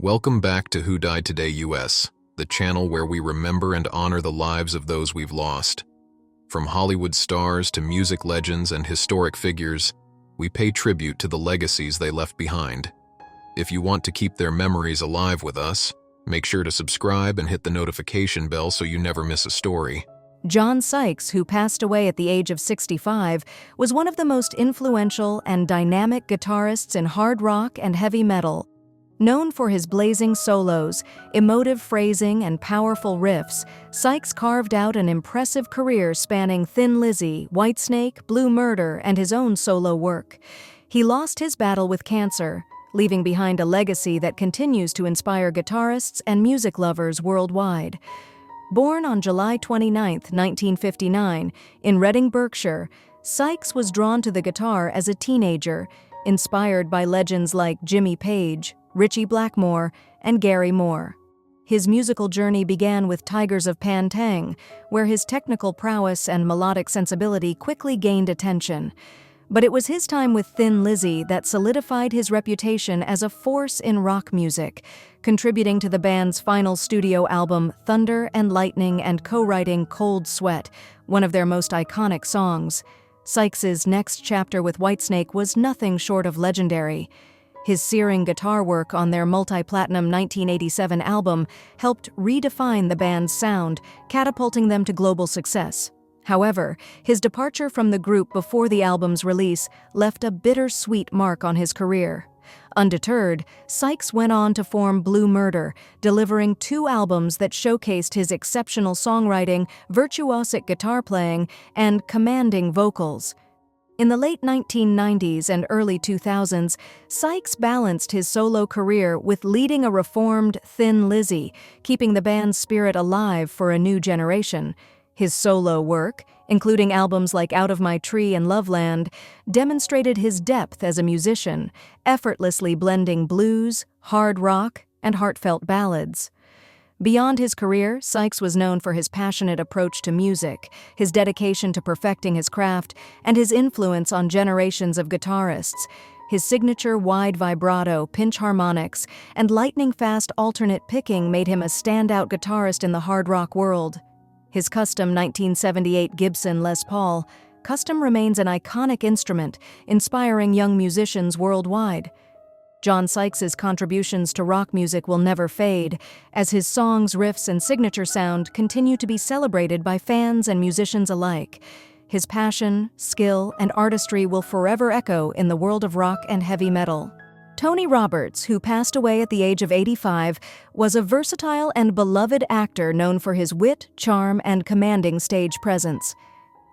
Welcome back to Who Died Today US, the channel where we remember and honor the lives of those we've lost. From Hollywood stars to music legends and historic figures, we pay tribute to the legacies they left behind. If you want to keep their memories alive with us, make sure to subscribe and hit the notification bell so you never miss a story. John Sykes, who passed away at the age of 65, was one of the most influential and dynamic guitarists in hard rock and heavy metal. Known for his blazing solos, emotive phrasing, and powerful riffs, Sykes carved out an impressive career spanning Thin Lizzy, Whitesnake, Blue Murder, and his own solo work. He lost his battle with cancer, leaving behind a legacy that continues to inspire guitarists and music lovers worldwide. Born on July 29, 1959, in Reading, Berkshire, Sykes was drawn to the guitar as a teenager, inspired by legends like Jimmy Page, Ritchie Blackmore, and Gary Moore. His musical journey began with Tigers of Pan Tang, where his technical prowess and melodic sensibility quickly gained attention. But it was his time with Thin Lizzy that solidified his reputation as a force in rock music, contributing to the band's final studio album Thunder and Lightning and co-writing Cold Sweat, one of their most iconic songs. Sykes' next chapter with Whitesnake was nothing short of legendary. His searing guitar work on their multi-platinum 1987 album helped redefine the band's sound, catapulting them to global success. However, his departure from the group before the album's release left a bittersweet mark on his career. Undeterred, Sykes went on to form Blue Murder, delivering 2 albums that showcased his exceptional songwriting, virtuosic guitar playing, and commanding vocals. In the late 1990s and early 2000s, Sykes balanced his solo career with leading a reformed Thin Lizzy, keeping the band's spirit alive for a new generation. His solo work, including albums like Out of My Tree and Loveland, demonstrated his depth as a musician, effortlessly blending blues, hard rock, and heartfelt ballads. Beyond his career, Sykes was known for his passionate approach to music, his dedication to perfecting his craft, and his influence on generations of guitarists. His signature wide vibrato, pinch harmonics, and lightning-fast alternate picking made him a standout guitarist in the hard rock world. His custom 1978 Gibson Les Paul custom remains an iconic instrument, inspiring young musicians worldwide. John Sykes' contributions to rock music will never fade, as his songs, riffs, and signature sound continue to be celebrated by fans and musicians alike. His passion, skill, and artistry will forever echo in the world of rock and heavy metal. Tony Roberts, who passed away at the age of 85, was a versatile and beloved actor known for his wit, charm, and commanding stage presence.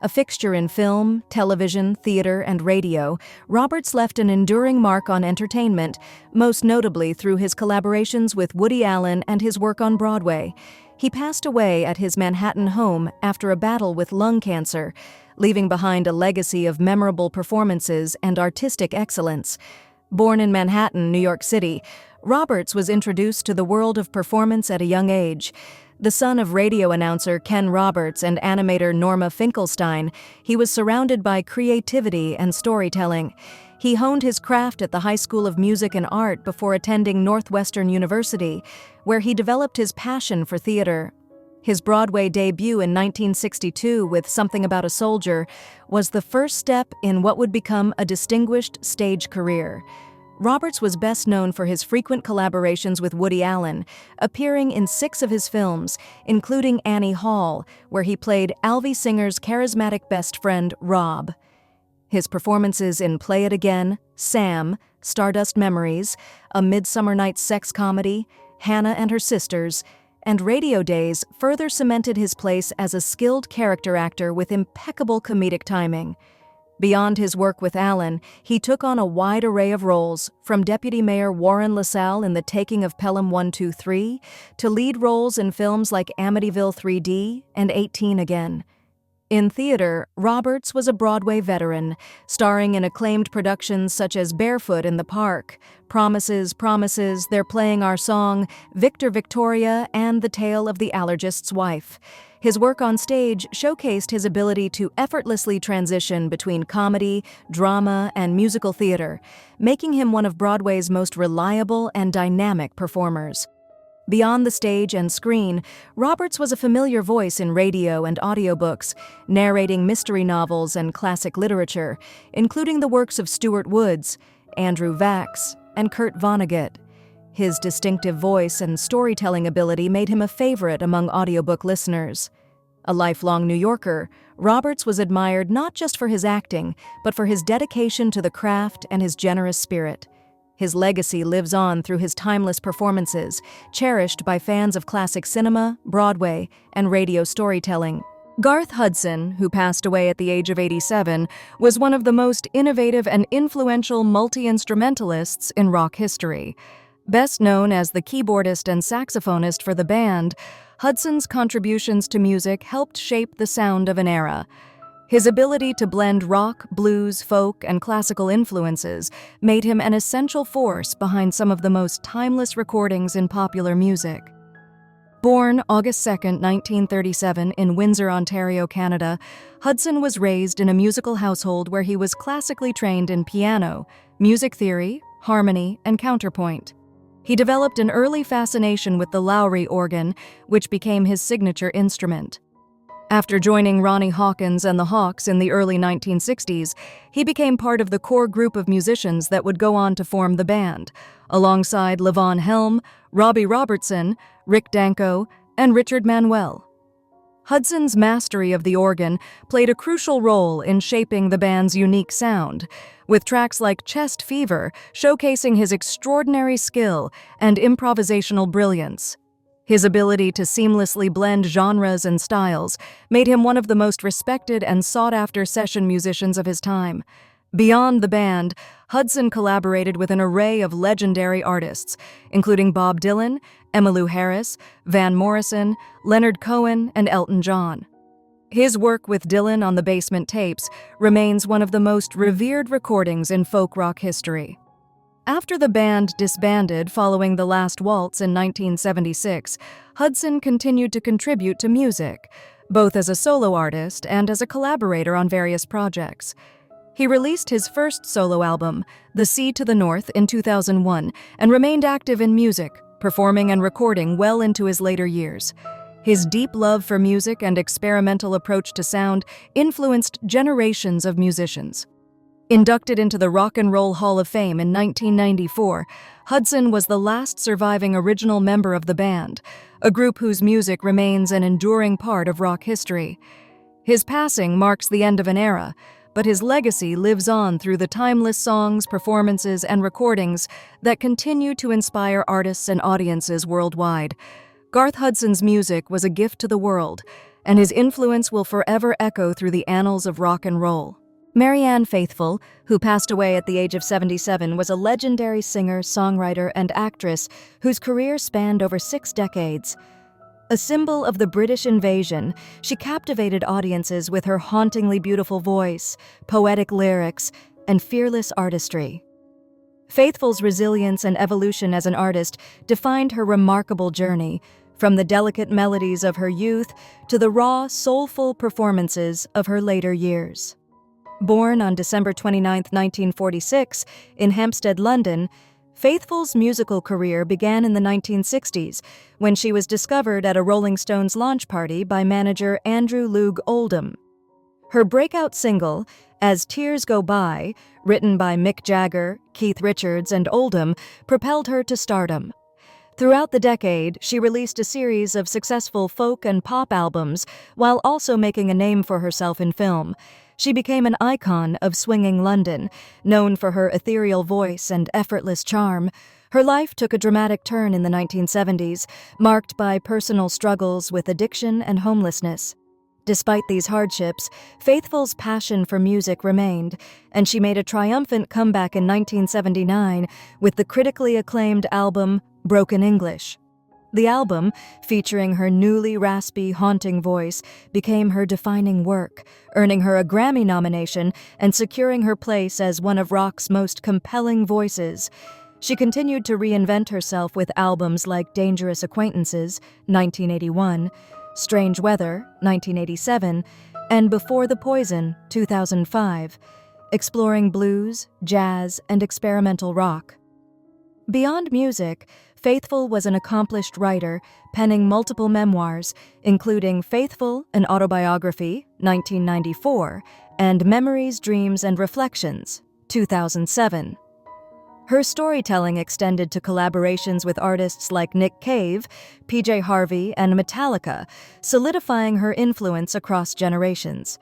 A fixture in film, television, theater, and radio, Roberts left an enduring mark on entertainment, most notably through his collaborations with Woody Allen and his work on Broadway. He passed away at his Manhattan home after a battle with lung cancer, leaving behind a legacy of memorable performances and artistic excellence. Born in Manhattan, New York City, Roberts was introduced to the world of performance at a young age. The son of radio announcer Ken Roberts and animator Norma Finkelstein, he was surrounded by creativity and storytelling. He honed his craft at the High School of Music and Art before attending Northwestern University, where he developed his passion for theater. His Broadway debut in 1962 with Something About a Soldier was the first step in what would become a distinguished stage career. Roberts was best known for his frequent collaborations with Woody Allen, appearing in 6 of his films, including Annie Hall, where he played Alvy Singer's charismatic best friend, Rob. His performances in Play It Again, Sam, Stardust Memories, A Midsummer Night's Sex Comedy, Hannah and Her Sisters, and Radio Days further cemented his place as a skilled character actor with impeccable comedic timing. Beyond his work with Allen, he took on a wide array of roles, from Deputy Mayor Warren LaSalle in The Taking of Pelham 123 to lead roles in films like Amityville 3D and 18 Again. In theater, Roberts was a Broadway veteran, starring in acclaimed productions such as Barefoot in the Park, Promises, Promises, They're Playing Our Song, Victor Victoria, and The Tale of the Allergist's Wife. His work on stage showcased his ability to effortlessly transition between comedy, drama, and musical theater, making him one of Broadway's most reliable and dynamic performers. Beyond the stage and screen, Roberts was a familiar voice in radio and audiobooks, narrating mystery novels and classic literature, including the works of Stuart Woods, Andrew Vax, and Kurt Vonnegut. His distinctive voice and storytelling ability made him a favorite among audiobook listeners. A lifelong New Yorker, Roberts was admired not just for his acting, but for his dedication to the craft and his generous spirit. His legacy lives on through his timeless performances, cherished by fans of classic cinema, Broadway, and radio storytelling. Garth Hudson, who passed away at the age of 87, was one of the most innovative and influential multi-instrumentalists in rock history. Best known as the keyboardist and saxophonist for the band, Hudson's contributions to music helped shape the sound of an era. His ability to blend rock, blues, folk, and classical influences made him an essential force behind some of the most timeless recordings in popular music. Born August 2, 1937, in Windsor, Ontario, Canada, Hudson was raised in a musical household where he was classically trained in piano, music theory, harmony, and counterpoint. He developed an early fascination with the Lowrey organ, which became his signature instrument. After joining Ronnie Hawkins and the Hoax in the early 1960s, he became part of the core group of musicians that would go on to form the band, alongside Levon Helm, Robbie Robertson, Rick Danko, and Richard Manuel. Hudson's mastery of the organ played a crucial role in shaping the band's unique sound, with tracks like Chest Fever showcasing his extraordinary skill and improvisational brilliance. His ability to seamlessly blend genres and styles made him one of the most respected and sought-after session musicians of his time. Beyond the band, Hudson collaborated with an array of legendary artists, including Bob Dylan, Emmylou Harris, Van Morrison, Leonard Cohen, and Elton John. His work with Dylan on the Basement Tapes remains one of the most revered recordings in folk rock history. After the band disbanded following The Last Waltz in 1976, Hudson continued to contribute to music, both as a solo artist and as a collaborator on various projects. He released his first solo album, The Sea to the North, in 2001, and remained active in music, performing and recording well into his later years. His deep love for music and experimental approach to sound influenced generations of musicians. Inducted into the Rock and Roll Hall of Fame in 1994, Hudson was the last surviving original member of the band, a group whose music remains an enduring part of rock history. His passing marks the end of an era, but his legacy lives on through the timeless songs, performances, and recordings that continue to inspire artists and audiences worldwide. Garth Hudson's music was a gift to the world, and his influence will forever echo through the annals of rock and roll. Marianne Faithfull, who passed away at the age of 77, was a legendary singer, songwriter, and actress whose career spanned over 6 decades. A symbol of the British invasion, she captivated audiences with her hauntingly beautiful voice, poetic lyrics, and fearless artistry. Faithfull's resilience and evolution as an artist defined her remarkable journey, from the delicate melodies of her youth to the raw, soulful performances of her later years. Born on December 29, 1946, in Hampstead, London, Faithfull's musical career began in the 1960s when she was discovered at a Rolling Stones launch party by manager Andrew Loog Oldham. Her breakout single, As Tears Go By, written by Mick Jagger, Keith Richards, and Oldham, propelled her to stardom. Throughout the decade, she released a series of successful folk and pop albums while also making a name for herself in film. She became an icon of swinging London, known for her ethereal voice and effortless charm. Her life took a dramatic turn in the 1970s, marked by personal struggles with addiction and homelessness. Despite these hardships, Faithfull's passion for music remained, and she made a triumphant comeback in 1979 with the critically acclaimed album Broken English. The album, featuring her newly raspy, haunting voice, became her defining work, earning her a Grammy nomination and securing her place as one of rock's most compelling voices. She continued to reinvent herself with albums like Dangerous Acquaintances, 1981, Strange Weather, 1987, and Before the Poison, 2005, exploring blues, jazz, and experimental rock. Beyond music, Faithfull was an accomplished writer, penning multiple memoirs, including Faithfull, an autobiography, 1994, and Memories, Dreams, and Reflections, 2007. Her storytelling extended to collaborations with artists like Nick Cave, PJ Harvey, and Metallica, solidifying her influence across generations.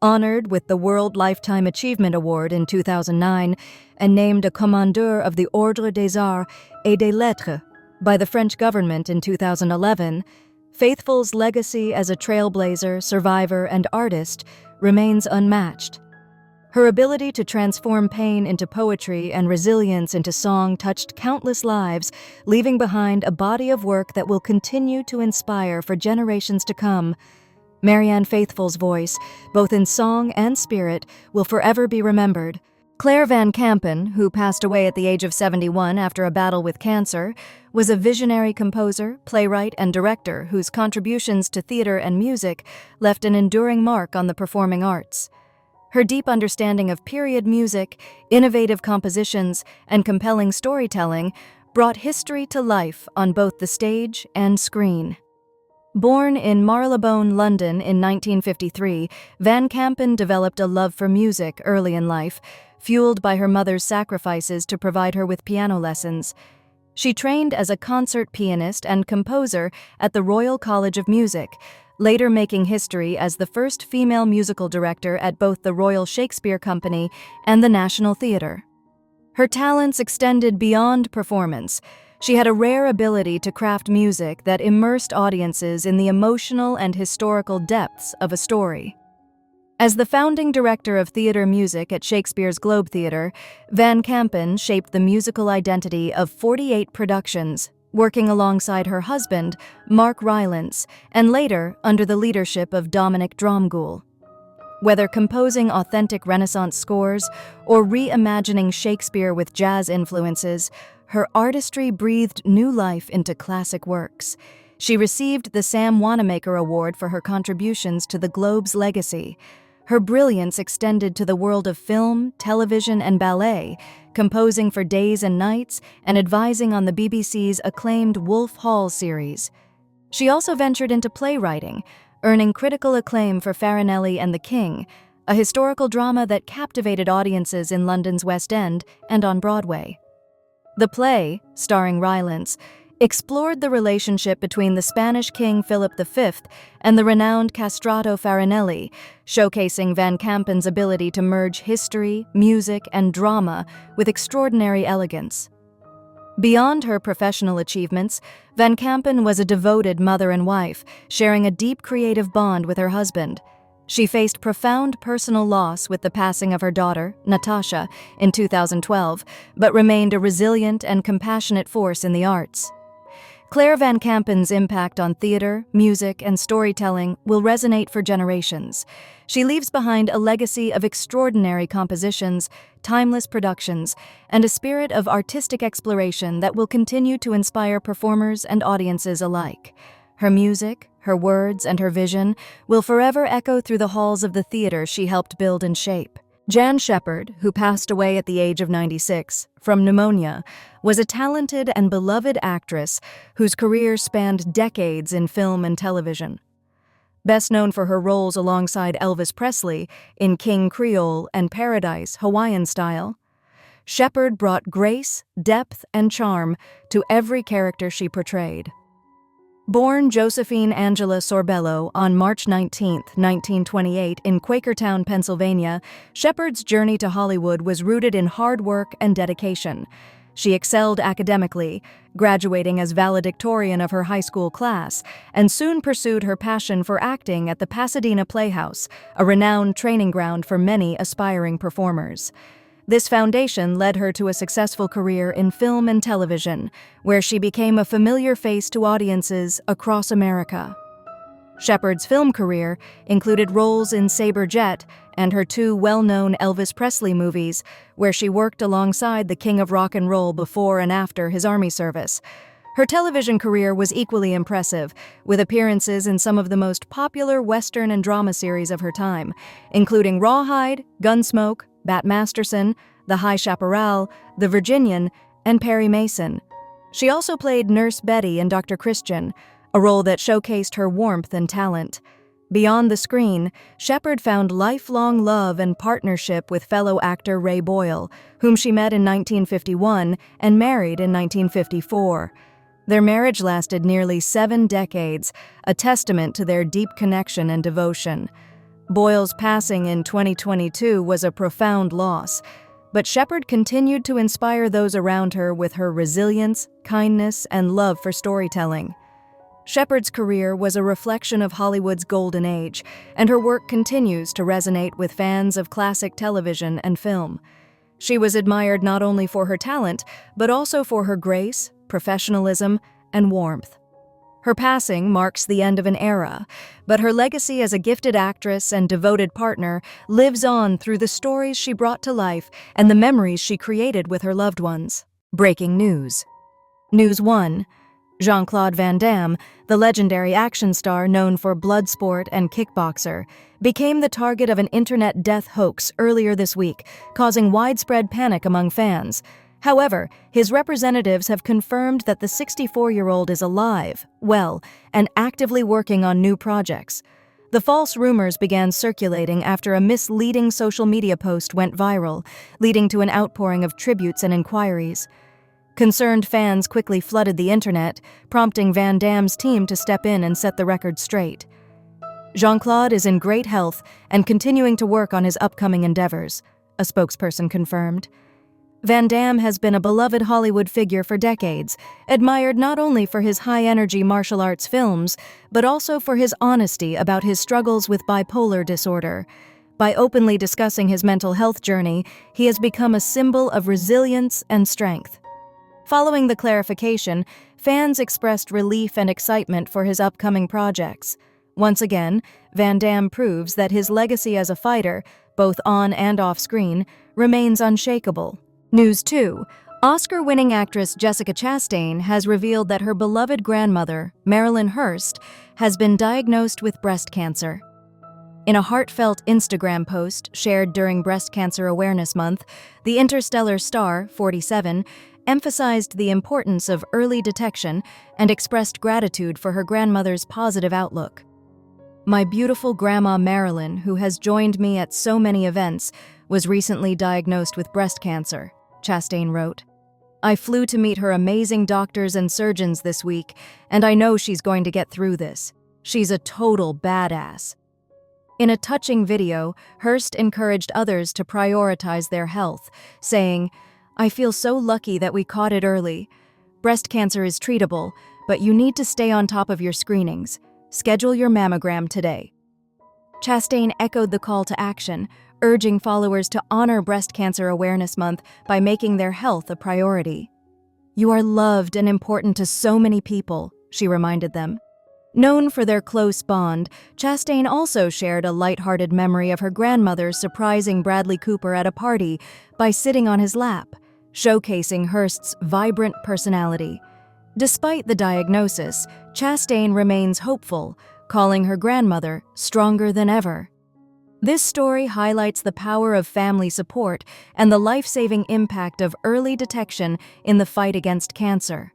Honored with the World Lifetime Achievement Award in 2009 and named a Commandeur of the Ordre des Arts et des Lettres by the French government in 2011, Faithfull's legacy as a trailblazer, survivor, and artist remains unmatched. Her ability to transform pain into poetry and resilience into song touched countless lives, leaving behind a body of work that will continue to inspire for generations to come. Marianne Faithfull's voice, both in song and spirit, will forever be remembered. Clare Van Campen, who passed away at the age of 71 after a battle with cancer, was a visionary composer, playwright, and director whose contributions to theater and music left an enduring mark on the performing arts. Her deep understanding of period music, innovative compositions, and compelling storytelling brought history to life on both the stage and screen. Born in Marylebone, London in 1953, Van Campen developed a love for music early in life, fueled by her mother's sacrifices to provide her with piano lessons. She trained as a concert pianist and composer at the Royal College of Music, later making history as the first female musical director at both the Royal Shakespeare Company and the National Theatre. Her talents extended beyond performance. She had a rare ability to craft music that immersed audiences in the emotional and historical depths of a story. As the founding director of theater music at Shakespeare's Globe Theatre, Van Campen shaped the musical identity of 48 productions, working alongside her husband, Mark Rylance, and later under the leadership of Dominic Dromgoole. Whether composing authentic Renaissance scores or reimagining Shakespeare with jazz influences, her artistry breathed new life into classic works. She received the Sam Wanamaker Award for her contributions to the Globe's legacy. Her brilliance extended to the world of film, television, and ballet, composing for Days and Nights and advising on the BBC's acclaimed Wolf Hall series. She also ventured into playwriting, earning critical acclaim for Farinelli and the King, a historical drama that captivated audiences in London's West End and on Broadway. The play, starring Rylance, explored the relationship between the Spanish King Philip V and the renowned castrato Farinelli, showcasing Van Campen's ability to merge history, music, and drama with extraordinary elegance. Beyond her professional achievements, Van Campen was a devoted mother and wife, sharing a deep creative bond with her husband. She faced profound personal loss with the passing of her daughter, Natasha, in 2012, but remained a resilient and compassionate force in the arts. Clare Van Campen's impact on theater, music, and storytelling will resonate for generations. She leaves behind a legacy of extraordinary compositions, timeless productions, and a spirit of artistic exploration that will continue to inspire performers and audiences alike. Her music, her words, and her vision will forever echo through the halls of the theater she helped build and shape. Jan Shepard, who passed away at the age of 96 from pneumonia, was a talented and beloved actress whose career spanned decades in film and television. Best known for her roles alongside Elvis Presley in King Creole and Paradise, Hawaiian Style, Shepard brought grace, depth, and charm to every character she portrayed. Born Josephine Angela Sorbello on March 19, 1928 in Quakertown, Pennsylvania, Shepard's journey to Hollywood was rooted in hard work and dedication. She excelled academically, graduating as valedictorian of her high school class, and soon pursued her passion for acting at the Pasadena Playhouse, a renowned training ground for many aspiring performers. This foundation led her to a successful career in film and television, where she became a familiar face to audiences across America. Shepard's film career included roles in Sabre Jet and her two well-known Elvis Presley movies, where she worked alongside the King of Rock and Roll before and after his Army service. Her television career was equally impressive, with appearances in some of the most popular Western and drama series of her time, including Rawhide, Gunsmoke, Bat Masterson, The High Chaparral, The Virginian, and Perry Mason. She also played Nurse Betty in Dr. Christian, a role that showcased her warmth and talent. Beyond the screen, Shepard found lifelong love and partnership with fellow actor Ray Boyle, whom she met in 1951 and married in 1954. Their marriage lasted nearly 7 decades, a testament to their deep connection and devotion. Boyle's passing in 2022 was a profound loss, but Shepard continued to inspire those around her with her resilience, kindness, and love for storytelling. Shepard's career was a reflection of Hollywood's golden age, and her work continues to resonate with fans of classic television and film. She was admired not only for her talent, but also for her grace, professionalism, and warmth. Her passing marks the end of an era, but her legacy as a gifted actress and devoted partner lives on through the stories she brought to life and the memories she created with her loved ones. Breaking news. News 1. Jean-Claude Van Damme, the legendary action star known for Bloodsport and Kickboxer, became the target of an internet death hoax earlier this week, causing widespread panic among fans. However, his representatives have confirmed that the 64-year-old is alive, well, and actively working on new projects. The false rumors began circulating after a misleading social media post went viral, leading to an outpouring of tributes and inquiries. Concerned fans quickly flooded the internet, prompting Van Damme's team to step in and set the record straight. Jean-Claude is in great health and continuing to work on his upcoming endeavors, a spokesperson confirmed. Van Damme has been a beloved Hollywood figure for decades, admired not only for his high-energy martial arts films, but also for his honesty about his struggles with bipolar disorder. By openly discussing his mental health journey, he has become a symbol of resilience and strength. Following the clarification, fans expressed relief and excitement for his upcoming projects. Once again, Van Damme proves that his legacy as a fighter, both on and off screen, remains unshakable. News 2. Oscar-winning actress Jessica Chastain has revealed that her beloved grandmother, Marilyn Hurst, has been diagnosed with breast cancer. In a heartfelt Instagram post shared during Breast Cancer Awareness Month, the Interstellar star, 47, emphasized the importance of early detection and expressed gratitude for her grandmother's positive outlook. "My beautiful grandma Marilyn, who has joined me at so many events, was recently diagnosed with breast cancer," Chastain wrote. "I flew to meet her amazing doctors and surgeons this week, and I know she's going to get through this. She's a total badass." In a touching video, Hurst encouraged others to prioritize their health, saying, "I feel so lucky that we caught it early. Breast cancer is treatable, but you need to stay on top of your screenings. Schedule your mammogram today." Chastain echoed the call to action, urging followers to honor Breast Cancer Awareness Month by making their health a priority. "You are loved and important to so many people," she reminded them. Known for their close bond, Chastain also shared a lighthearted memory of her grandmother surprising Bradley Cooper at a party by sitting on his lap, showcasing Hurst's vibrant personality. Despite the diagnosis, Chastain remains hopeful, calling her grandmother stronger than ever. This story highlights the power of family support and the life-saving impact of early detection in the fight against cancer.